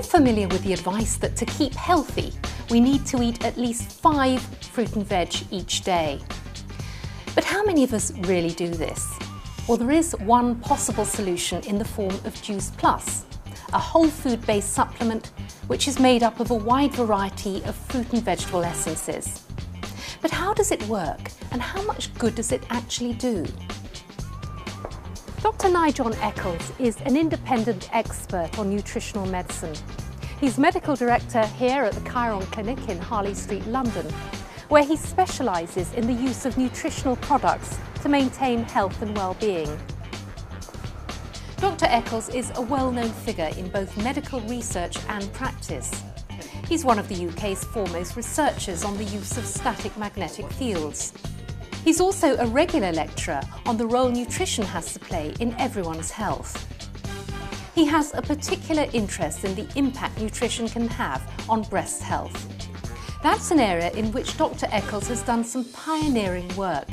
familiar with the advice that to keep healthy, we need to eat at least 5 fruit and veg each day. But how many of us really do this? Well, there is one possible solution in the form of Juice Plus, a whole food-based supplement which is made up of a wide variety of fruit and vegetable essences. But how does it work and how much good does it actually do? Dr Nyjon Eccles is an independent expert on nutritional medicine. He's medical director here at the Chiron Clinic in Harley Street, London, where he specialises in the use of nutritional products to maintain health and well-being. Dr Eccles is a well-known figure in both medical research and practice. He's one of the UK's foremost researchers on the use of static magnetic fields. He's also a regular lecturer on the role nutrition has to play in everyone's health. He has a particular interest in the impact nutrition can have on breast health. That's an area in which Dr Eccles has done some pioneering work,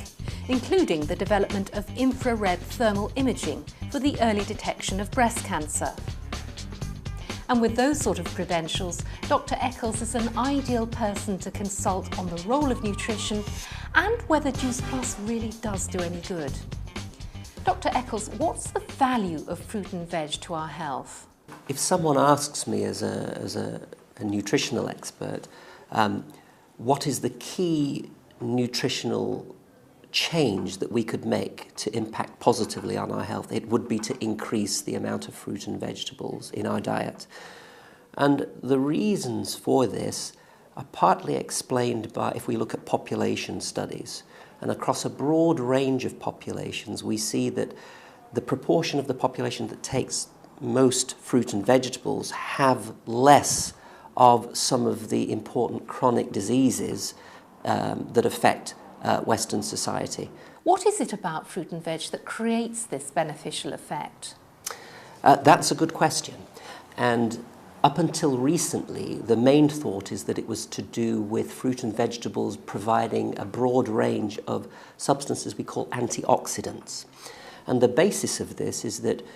including the development of infrared thermal imaging for the early detection of breast cancer. And with those sort of credentials, Dr Eccles is an ideal person to consult on the role of nutrition and whether Juice Plus really does do any good. Dr Eccles, what's the value of fruit and veg to our health? If someone asks me as a nutritional expert, what is the key nutritional change that we could make to impact positively on our health, it would be to increase the amount of fruit and vegetables in our diet. And the reasons for this are partly explained by, if we look at population studies, and across a broad range of populations, we see that the proportion of the population that takes most fruit and vegetables have less of some of the important chronic diseases that affect Western society. What is it about fruit and veg that creates this beneficial effect? That's a good question. And up until recently, the main thought is that it was to do with fruit and vegetables providing a broad range of substances we call antioxidants. And the basis of this is that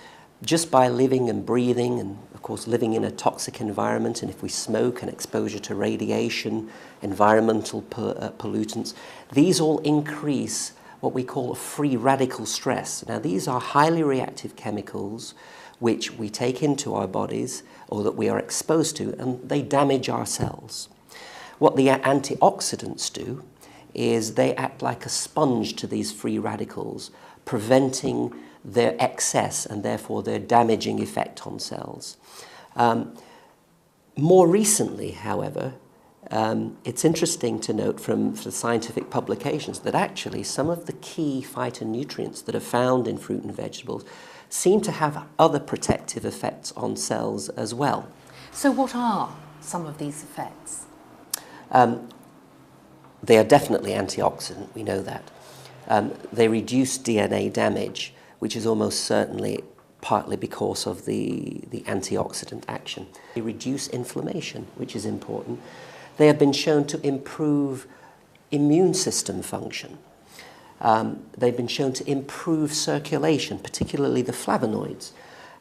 just by living and breathing, and of course living in a toxic environment, and if we smoke and exposure to radiation, environmental pollutants, these all increase what we call a free radical stress. Now these are highly reactive chemicals which we take into our bodies or that we are exposed to, and they damage our cells. What the antioxidants do is they act like a sponge to these free radicals, preventing their excess and therefore their damaging effect on cells. More recently, however, it's interesting to note from scientific publications that actually some of the key phytonutrients that are found in fruit and vegetables seem to have other protective effects on cells as well. So what are some of these effects? They are definitely antioxidant, we know that. They reduce DNA damage, which is almost certainly partly because of the antioxidant action. They reduce inflammation, which is important. They have been shown to improve immune system function. They've been shown to improve circulation, particularly the flavonoids.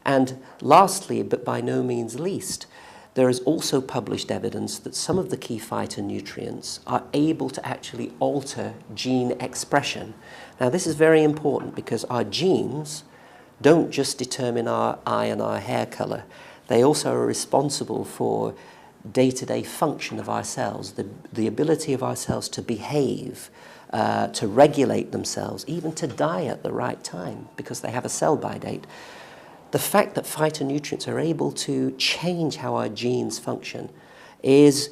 And lastly, but by no means least, there is also published evidence that some of the key phytonutrients are able to actually alter gene expression. Now this is very important because our genes don't just determine our eye and our hair color. They also are responsible for day-to-day function of our cells, the ability of our cells to behave, to regulate themselves, even to die at the right time because they have a sell-by date. The fact that phytonutrients are able to change how our genes function is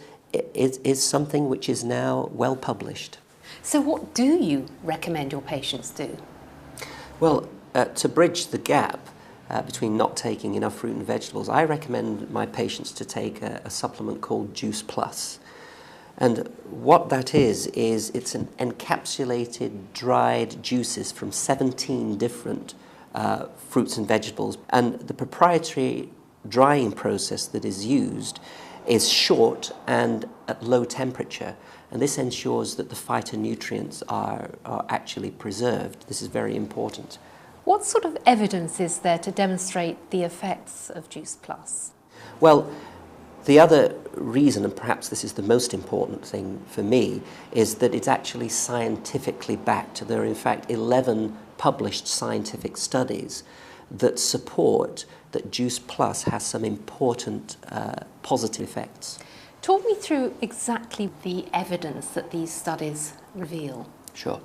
something which is now well published. So what do you recommend your patients do? Well, to bridge the gap between not taking enough fruit and vegetables, I recommend my patients to take a supplement called Juice Plus. And what that is it's an encapsulated dried juices from 17 different fruits and vegetables. And the proprietary drying process that is used is short and at low temperature. And this ensures that the phytonutrients are actually preserved. This is very important. What sort of evidence is there to demonstrate the effects of Juice Plus? Well, The other reason, and perhaps this is the most important thing for me, is that it's actually scientifically backed. There are in fact 11 published scientific studies that support that Juice Plus has some important positive effects. Talk me through exactly the evidence that these studies reveal. Sure.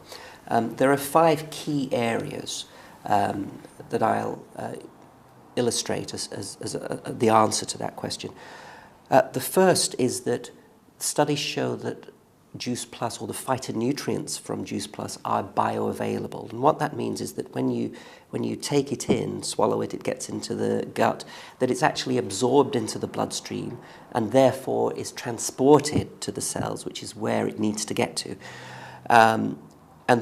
There are 5 key areas that I'll illustrate as the answer to that question. The first is that studies show that Juice Plus, or the phytonutrients from Juice Plus, are bioavailable. And what that means is that when you take it in, swallow it, it gets into the gut, that it's actually absorbed into the bloodstream and therefore is transported to the cells, which is where it needs to get to. And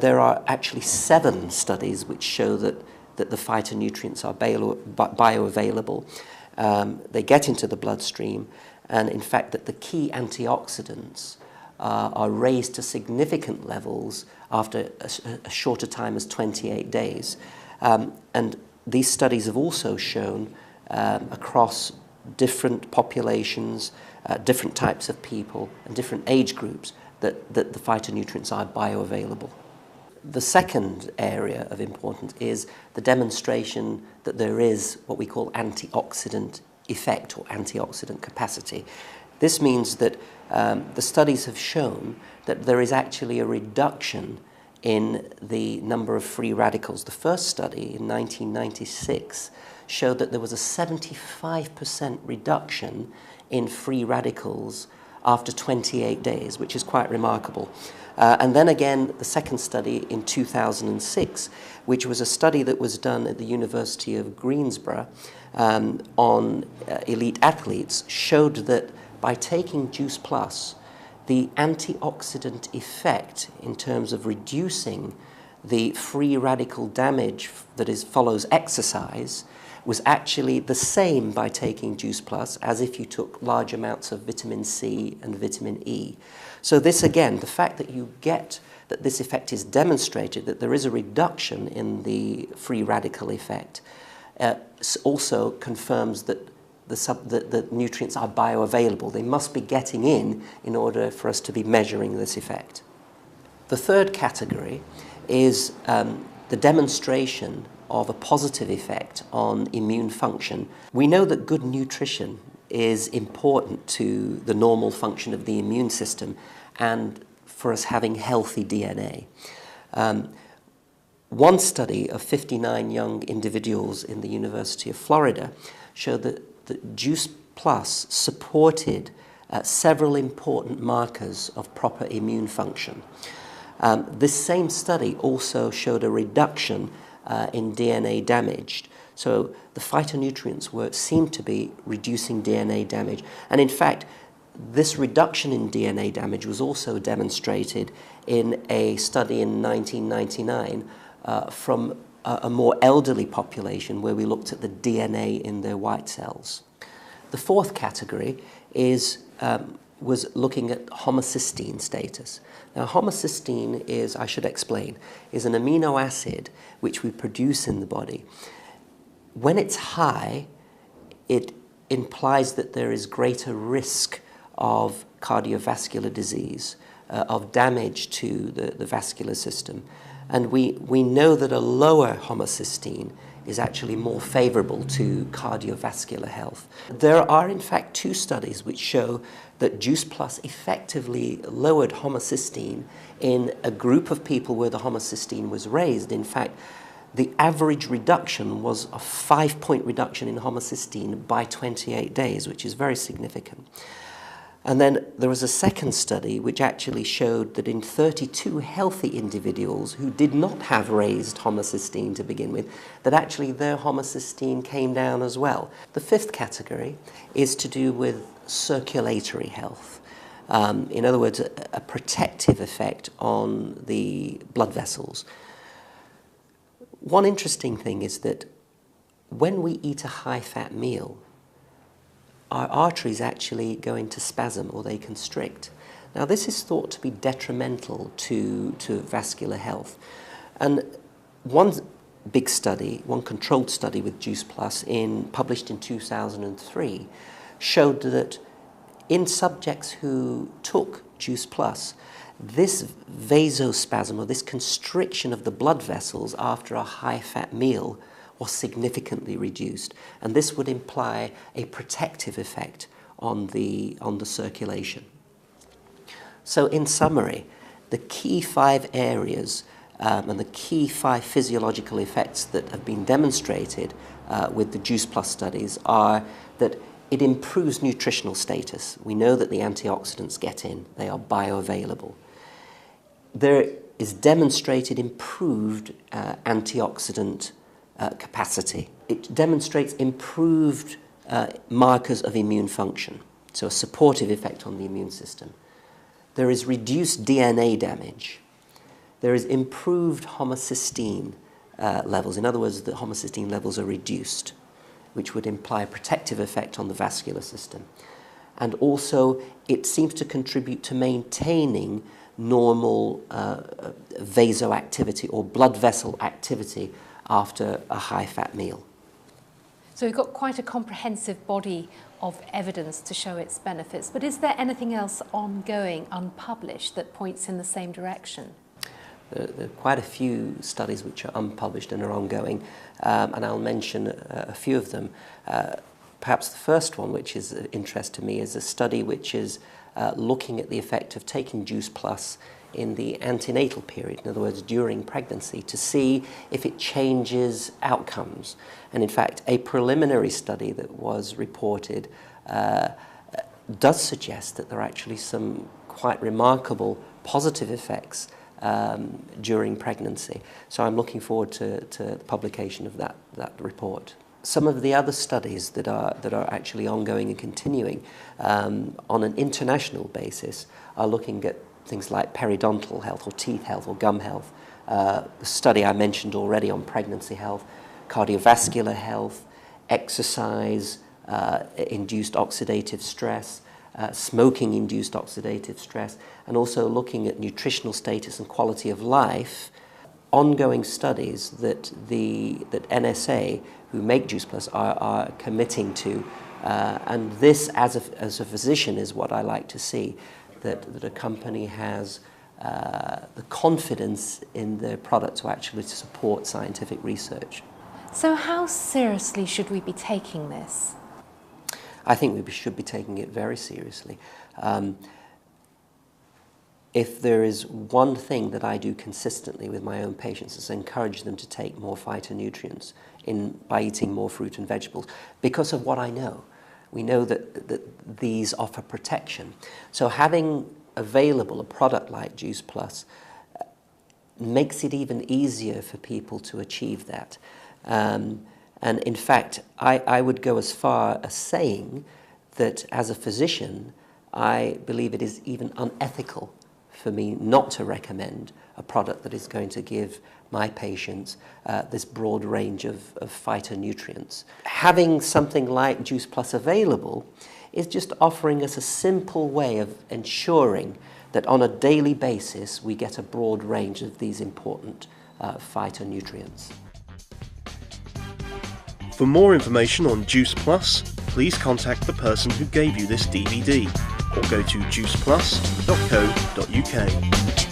there are actually 7 studies which show that the phytonutrients are bioavailable. They get into the bloodstream, and in fact that the key antioxidants are raised to significant levels after a shorter time as 28 days. And these studies have also shown across different populations, different types of people and different age groups that the phytonutrients are bioavailable. The second area of importance is the demonstration that there is what we call antioxidant effect or antioxidant capacity. This means that the studies have shown that there is actually a reduction in the number of free radicals. The first study in 1996 showed that there was a 75% reduction in free radicals after 28 days, which is quite remarkable. And then again, the second study in 2006, which was a study that was done at the University of Greensboro on elite athletes, showed that by taking Juice Plus, the antioxidant effect in terms of reducing the free radical damage that follows exercise was actually the same by taking Juice Plus as if you took large amounts of vitamin C and vitamin E. So this again, the fact that you get that this effect is demonstrated, that there is a reduction in the free radical effect, also confirms that the nutrients are bioavailable. They must be getting in order for us to be measuring this effect. The third category is the demonstration of a positive effect on immune function. We know that good nutrition is important to the normal function of the immune system and for us having healthy DNA. One study of 59 young individuals in the University of Florida showed that Juice Plus supported several important markers of proper immune function. This same study also showed a reduction in DNA damage. So the phytonutrients seemed to be reducing DNA damage. And in fact, this reduction in DNA damage was also demonstrated in a study in 1999 from a more elderly population where we looked at the DNA in their white cells. The fourth category was looking at homocysteine status. Now, homocysteine is, I should explain, is an amino acid which we produce in the body. When it's high, it implies that there is greater risk of cardiovascular disease, of damage to the vascular system. And we know that a lower homocysteine is actually more favorable to cardiovascular health. There are in fact 2 studies which show that Juice Plus effectively lowered homocysteine in a group of people where the homocysteine was raised. In fact, the average reduction was a 5-point reduction in homocysteine by 28 days, which is very significant. And then there was a second study which actually showed that in 32 healthy individuals who did not have raised homocysteine to begin with, that actually their homocysteine came down as well. The fifth category is to do with circulatory health. In other words, a protective effect on the blood vessels. One interesting thing is that when we eat a high-fat meal, our arteries actually go into spasm or they constrict. Now this is thought to be detrimental to vascular health. And one big study, one controlled study with Juice Plus published in 2003 showed that In subjects who took Juice Plus, this vasospasm, or this constriction of the blood vessels after a high-fat meal, was significantly reduced, and this would imply a protective effect on the circulation. So in summary, the key 5 areas and the key 5 physiological effects that have been demonstrated with the Juice Plus studies are that it improves nutritional status. We know that the antioxidants get in, they are bioavailable. There is demonstrated improved antioxidant capacity. It demonstrates improved markers of immune function, so a supportive effect on the immune system. There is reduced DNA damage. There is improved homocysteine levels. In other words, the homocysteine levels are reduced, which would imply a protective effect on the vascular system. And also, it seems to contribute to maintaining normal vasoactivity or blood vessel activity after a high-fat meal. So we've got quite a comprehensive body of evidence to show its benefits, but is there anything else ongoing, unpublished, that points in the same direction? There are quite a few studies which are unpublished and are ongoing, and I'll mention a few of them. Perhaps the first one, which is of interest to me, is a study which is looking at the effect of taking Juice Plus in the antenatal period, in other words, during pregnancy, to see if it changes outcomes. And in fact, a preliminary study that was reported does suggest that there are actually some quite remarkable positive effects during pregnancy. So I'm looking forward to the publication of that report. Some of the other studies that are actually ongoing and continuing on an international basis are looking at things like periodontal health or teeth health or gum health. The study I mentioned already on pregnancy health, cardiovascular health, exercise, induced oxidative stress, smoking-induced oxidative stress, and also looking at nutritional status and quality of life. Ongoing studies that NSA, who make Juice Plus, are committing to, and this, as a physician, is what I like to see, that a company has the confidence in their product to actually support scientific research. So how seriously should we be taking this? I think we should be taking it very seriously. If there is one thing that I do consistently with my own patients is encourage them to take more phytonutrients by eating more fruit and vegetables, because of what I know. We know that these offer protection. So having available a product like Juice Plus makes it even easier for people to achieve that. And in fact, I would go as far as saying that as a physician, I believe it is even unethical for me not to recommend a product that is going to give my patients this broad range of phytonutrients. Having something like Juice Plus available is just offering us a simple way of ensuring that on a daily basis we get a broad range of these important phytonutrients. For more information on Juice Plus, please contact the person who gave you this DVD or go to juiceplus.co.uk.